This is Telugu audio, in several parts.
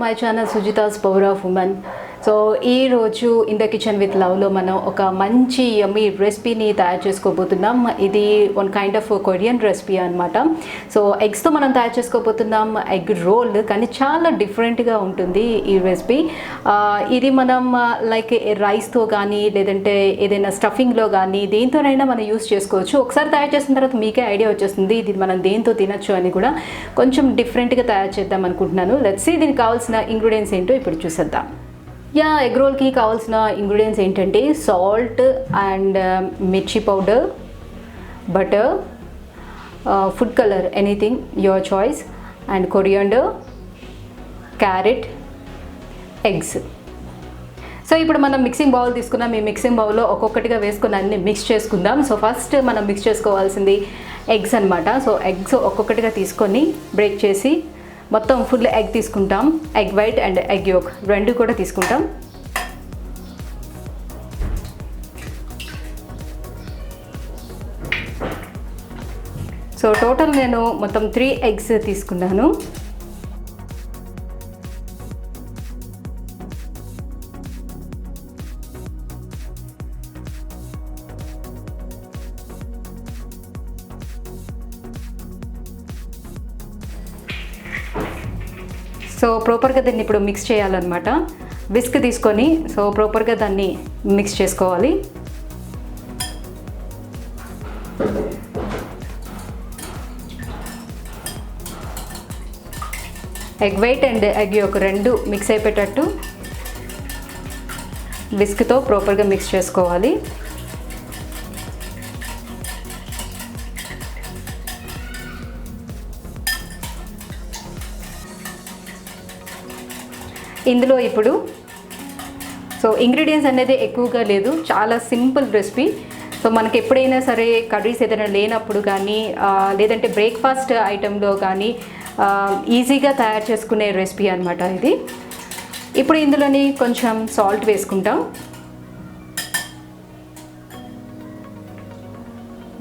My channel Sujitha's power of women. So ఈరోజు ఇన్ ద కిచెన్ విత్ లవ్లో మనం ఒక మంచి యమ్మీ రెసిపీని తయారు చేసుకోబోతున్నాం. ఇది one kind of Korean recipe అనమాట. సో ఎగ్స్తో మనం తయారు చేసుకోబోతున్నాం ఎగ్ రోల్, కానీ చాలా డిఫరెంట్గా ఉంటుంది ఈ రెసిపీ. ఇది మనం లైక్ రైస్తో కానీ లేదంటే ఏదైనా స్టఫింగ్లో కానీ దేంతోనైనా మనం యూస్ చేసుకోవచ్చు. ఒకసారి తయారు చేసిన తర్వాత మీకే ఐడియా వచ్చేస్తుంది ఇది మనం దేంతో తినచ్చు అని. కూడా కొంచెం డిఫరెంట్గా తయారు చేద్దాం అనుకుంటున్నాను. లెట్స్ సీ దీనికి కావాల్సిన ఇంగ్రీడియంట్స్ ఏంటో ఇప్పుడు చూసేద్దాం. ఎగ్ రోల్కి కావాల్సిన ఇంగ్రీడియంట్స్ ఏంటంటే సాల్ట్ అండ్ మిర్చి powder, butter, food colour anything your choice, and coriander, carrot, eggs. So ఇప్పుడు మనం మిక్సింగ్ బౌల్ తీసుకున్నాం. ఈ మిక్సింగ్ బౌల్లో ఒక్కొక్కటిగా వేసుకుని అన్ని మిక్స్ చేసుకుందాం. సో ఫస్ట్ మనం మిక్స్ చేసుకోవాల్సింది ఎగ్స్ అనమాట. సో ఎగ్స్ ఒక్కొక్కటిగా తీసుకొని బ్రేక్ చేసి మొత్తం ఫుల్ ఎగ్ తీసుకుంటాం. Egg white and egg yolk రెండు కూడా తీసుకుంటాం. సో టోటల్ నేను మొత్తం 3 ఎగ్స్ తీసుకున్నాను. సో ప్రాపర్గా దాన్ని ఇప్పుడు మిక్స్ చేయాలన్నమాట. విస్క్ తీసుకొని సో ప్రాపర్గా దాన్ని మిక్స్ చేసుకోవాలి. ఎగ్ వైట్ అండ్ ఎగ్ యొక్క రెండు మిక్స్ అయిపోయేటట్టు విస్క్తో ప్రాపర్గా మిక్స్ చేసుకోవాలి. ఇందులో ఇప్పుడు సో ఇంగ్రీడియంట్స్ అనేది ఎక్కువగా లేదు, చాలా సింపుల్ రెసిపీ. సో మనకి ఎప్పుడైనా సరే కర్రీస్ ఏదైనా లేనప్పుడు కానీ లేదంటే బ్రేక్ఫాస్ట్ ఐటెంలో కానీ ఈజీగా తయారు చేసుకునే రెసిపీ అనమాట ఇది. ఇప్పుడు ఇందులోని కొంచెం సాల్ట్ వేసుకుంటాం.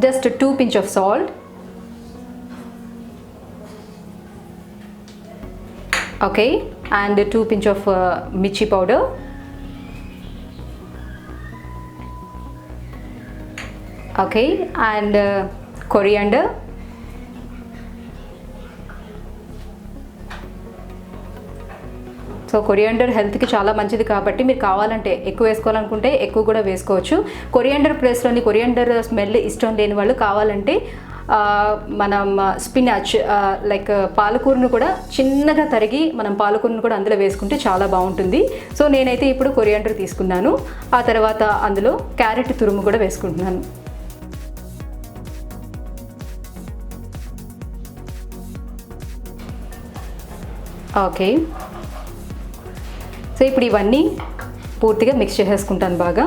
Just 2 pinch of salt. Okay, and 2 pinch of mirchi powder. Okay, and coriander. So coriander హెల్త్కి చాలా మంచిది కాబట్టి మీరు కావాలంటే ఎక్కువ వేసుకోవాలనుకుంటే ఎక్కువ కూడా వేసుకోవచ్చు. కొరియాండర్ ప్లేస్లోని కొరియాండర్ స్మెల్ ఇష్టం లేని వాళ్ళు కావాలంటే మనం స్పినాచ్ లైక్ పాలకూరను కూడా చిన్నగా తరిగి మనం పాలకూరను కూడా అందులో వేసుకుంటే చాలా బాగుంటుంది. సో నేనైతే ఇప్పుడు కొరియాండర్ తీసుకున్నాను. ఆ తర్వాత అందులో క్యారెట్ తురుము కూడా వేసుకుంటున్నాను. ఓకే, సో ఇప్పుడు ఇవన్నీ పూర్తిగా మిక్స్ చేసేసుకుంటాను బాగా.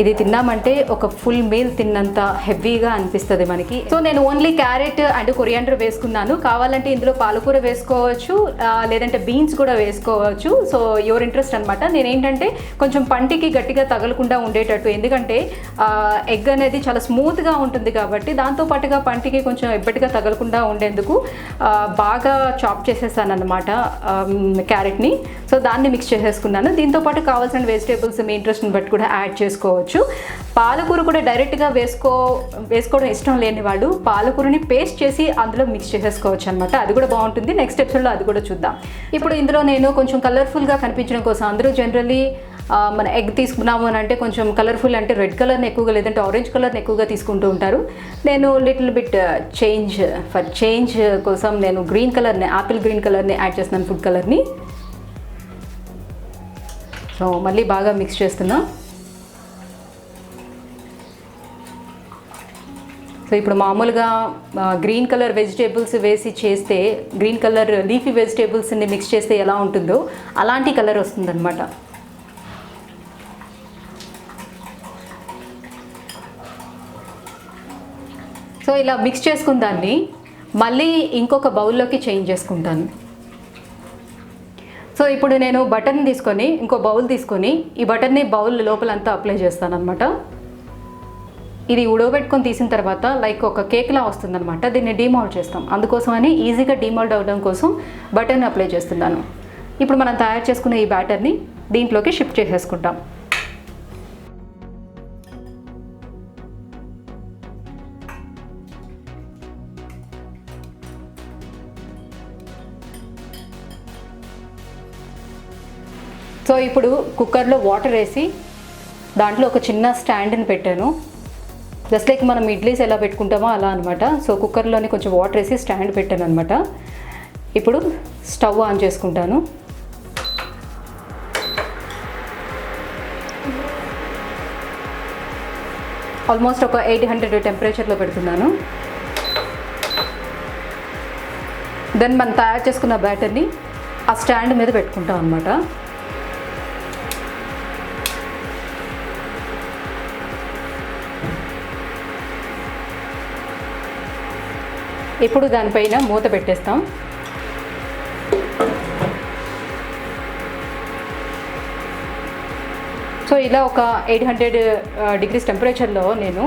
ఇది తిన్నామంటే ఒక ఫుల్ మీల్ తిన్నంత హెవీగా అనిపిస్తుంది మనకి. సో నేను ఓన్లీ క్యారెట్ అండ్ కొరియాండర్ వేసుకున్నాను. కావాలంటే ఇందులో పాలకూర వేసుకోవచ్చు, లేదంటే బీన్స్ కూడా వేసుకోవచ్చు. సో యువర్ ఇంట్రెస్ట్ అనమాట. నేనేంటంటే కొంచెం పంటికి గట్టిగా తగలకుండా ఉండేటట్టు, ఎందుకంటే ఎగ్ అనేది చాలా స్మూత్గా ఉంటుంది కాబట్టి దాంతోపాటుగా పంటికి కొంచెం ఎబ్బటిగా తగలకుండా ఉండేందుకు బాగా చాప్ చేసేసాను అనమాట క్యారెట్ని. సో దాన్ని మిక్స్ చేసేసుకున్నాను. దీంతోపాటు కావాల్సిన వెజిటేబుల్స్ మీ ఇంట్రెస్ట్ని బట్టి కూడా యాడ్ చేసుకోవచ్చు. పాలకూర కూడా డైరెక్ట్గా వేసుకోవడం ఇష్టం లేని వాళ్ళు పాలకూరని పేస్ట్ చేసి అందులో మిక్స్ చేసేసుకోవచ్చు అనమాట. అది కూడా బాగుంటుంది. నెక్స్ట్ ఎపిసోడ్లో అది కూడా చూద్దాం. ఇప్పుడు ఇందులో నేను కొంచెం కలర్ఫుల్గా కనిపించడం కోసం, అందరూ జనరల్లీ మన ఎగ్ తీసుకున్నాము అని అంటే కొంచెం కలర్ఫుల్ అంటే రెడ్ కలర్ని ఎక్కువగా లేదంటే ఆరెంజ్ కలర్ని ఎక్కువగా తీసుకుంటూ ఉంటారు. నేను లిటిల్ బిట్ చేంజ్ కోసం నేను గ్రీన్ కలర్ని, యాపిల్ గ్రీన్ కలర్ని యాడ్ చేస్తున్నాను, ఫుడ్ కలర్ని. సో మళ్ళీ బాగా మిక్స్ చేస్తున్నా. సో ఇప్పుడు మామూలుగా గ్రీన్ కలర్ వెజిటేబుల్స్ వేసి చేస్తే, గ్రీన్ కలర్ లీఫీ వెజిటేబుల్స్ని మిక్స్ చేస్తే ఎలా ఉంటుందో అలాంటి కలర్ వస్తుందన్నమాట. సో ఇలా మిక్స్ చేసుకున్న దాన్ని మళ్ళీ ఇంకొక బౌల్లోకి చేంజ్ చేసుకుంటాను. సో ఇప్పుడు నేను బటర్ని తీసుకొని ఇంకో బౌల్ తీసుకొని ఈ బటర్ని బౌల్ లోపలంతా అప్లై చేస్తాను అనమాట. ఇది ఉడకబెట్టుకొని తీసిన తర్వాత లైక్ ఒక కేక్లా వస్తుందన్నమాట. దీన్ని డీమోల్డ్ చేస్తాం, అందుకోసమని ఈజీగా డీమోల్డ్ అవ్వడం కోసం బటర్ని అప్లై చేస్తున్నాను. ఇప్పుడు మనం తయారు చేసుకున్న ఈ బ్యాటర్ని దీంట్లోకి షిఫ్ట్ చేసేసుకుంటాం. సో ఇప్పుడు కుక్కర్లో వాటర్ వేసి దాంట్లో ఒక చిన్న స్టాండ్ని పెట్టాను. జస్ట్ లైక్ మనం ఇడ్లీస్ ఎలా పెట్టుకుంటామో అలా అనమాట. సో కుక్కర్లోని కొంచెం వాటర్ వేసి స్టాండ్ పెట్టాను అనమాట. ఇప్పుడు స్టవ్ ఆన్ చేసుకుంటాను. ఆల్మోస్ట్ ఒక 800 టెంపరేచర్లో పెడుతున్నాను. దెన్ మనం తయారు చేసుకున్న బ్యాటర్ని ఆ స్టాండ్ మీద పెట్టుకుంటాం అనమాట. ఇప్పుడు దానిపైన మూత పెట్టేస్తాం. సో ఇలా ఒక 800 డిగ్రీస్ టెంపరేచర్లో నేను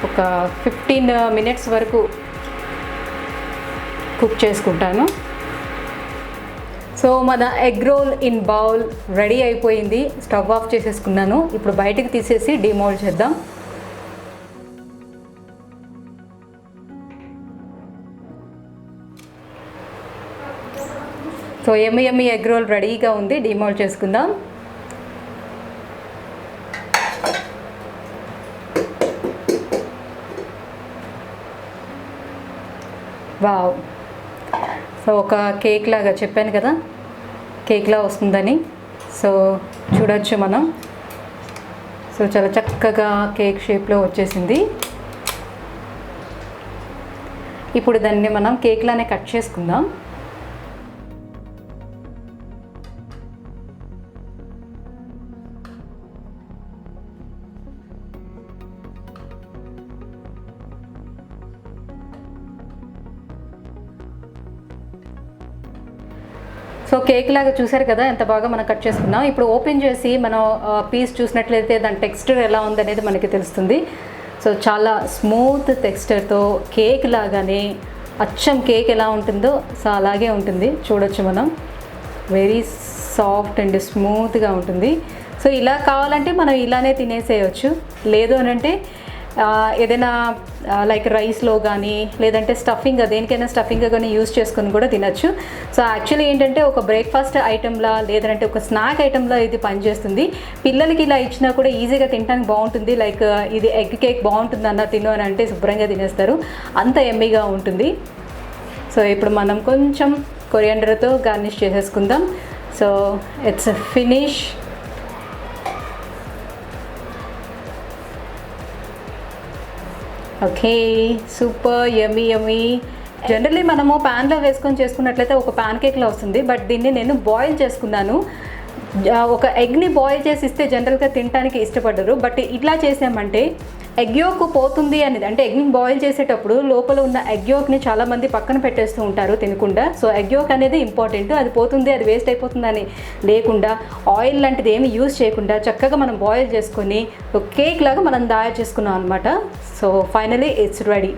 ఒక 15 మినిట్స్ వరకు కుక్ చేసుకుంటాను. సో మన egg role in bowl ready అయిపోయింది. స్టవ్ ఆఫ్ చేసేసుకున్నాను. ఇప్పుడు బయటికి తీసేసి డిమోల్డ్ చేద్దాం. సో యమ్మీ ఎగ్ రోల్ రెడీగా ఉంది. డిమోల్డ్ చేసుకుందాం. వావ్, సో ఒక కేక్ లాగా చెప్పాను కదా, కేక్లా వస్తుందని. సో చూడొచ్చు మనం. సో చాలా చక్కగా కేక్ షేప్లో వచ్చేసింది. ఇప్పుడు దాన్ని మనం కేక్లానే కట్ చేసుకుందాం. సో కేక్ లాగా చూసారు కదా ఎంత బాగా మనం కట్ చేసుకున్నాం. ఇప్పుడు ఓపెన్ చేసి మనం పీస్ చూసినట్లయితే దాని టెక్స్చర్ ఎలా ఉందనేది మనకి తెలుస్తుంది. సో చాలా స్మూత్ టెక్స్చర్తో కేక్ లాగానే అచ్చం కేక్ ఎలా ఉంటుందో సో అలాగే ఉంటుంది. చూడొచ్చు మనం, వెరీ సాఫ్ట్ అండ్ స్మూత్గా ఉంటుంది. సో ఇలా కావాలంటే మనం ఇలానే తినేసేయచ్చు. లేదు అని అంటే ఏదైనా లైక్ రైస్లో కానీ లేదంటే స్టఫింగ్, దేనికైనా స్టఫింగ్గా కానీ యూజ్ చేసుకొని కూడా తినచ్చు. సో యాక్చువల్లీ ఏంటంటే ఒక బ్రేక్ఫాస్ట్ ఐటెంలా లేదంటే ఒక స్నాక్ ఐటెంలా ఇది పనిచేస్తుంది. పిల్లలకి ఇలా ఇచ్చినా కూడా ఈజీగా తినడానికి బాగుంటుంది. లైక్ ఇది ఎగ్ కేక్ బాగుంటుంది అన్న తిను అని అంటే శుభ్రంగా తినేస్తారు, అంత ఎమ్మీగా ఉంటుంది. సో ఇప్పుడు మనం కొంచెం కొరియాండర్తో గార్నిష్ చేసేసుకుందాం. So it's finish. Okay, super yummy. Generally మనము ప్యాన్లో వేసుకొని చేసుకున్నట్లయితే ఒక ప్యాన్ కేక్లో వస్తుంది. బట్ దీన్ని నేను బాయిల్ చేసుకున్నాను. ఒక ఎగ్ని బాయిల్ చేసి ఇస్తే జనరల్గా తినడానికి ఇష్టపడరు. బట్ ఇట్లా చేసామంటే ఎగ్ యోక్ పోతుంది అనేది, అంటే ఎగ్ని బాయిల్ చేసేటప్పుడు లోపల ఉన్న ఎగ్ యోక్ని చాలామంది పక్కన పెట్టేస్తూ ఉంటారు తినకుండా. సో ఎగ్ యోక్ అనేది ఇంపార్టెంట్, అది పోతుంది అది వేస్ట్ అయిపోతుంది అని లేకుండా ఆయిల్ లాంటిది ఏమి యూజ్ చేయకుండా చక్కగా మనం బాయిల్ చేసుకొని కేక్ లాగా మనం తయారు చేసుకున్నాం అనమాట. So finally it's ready.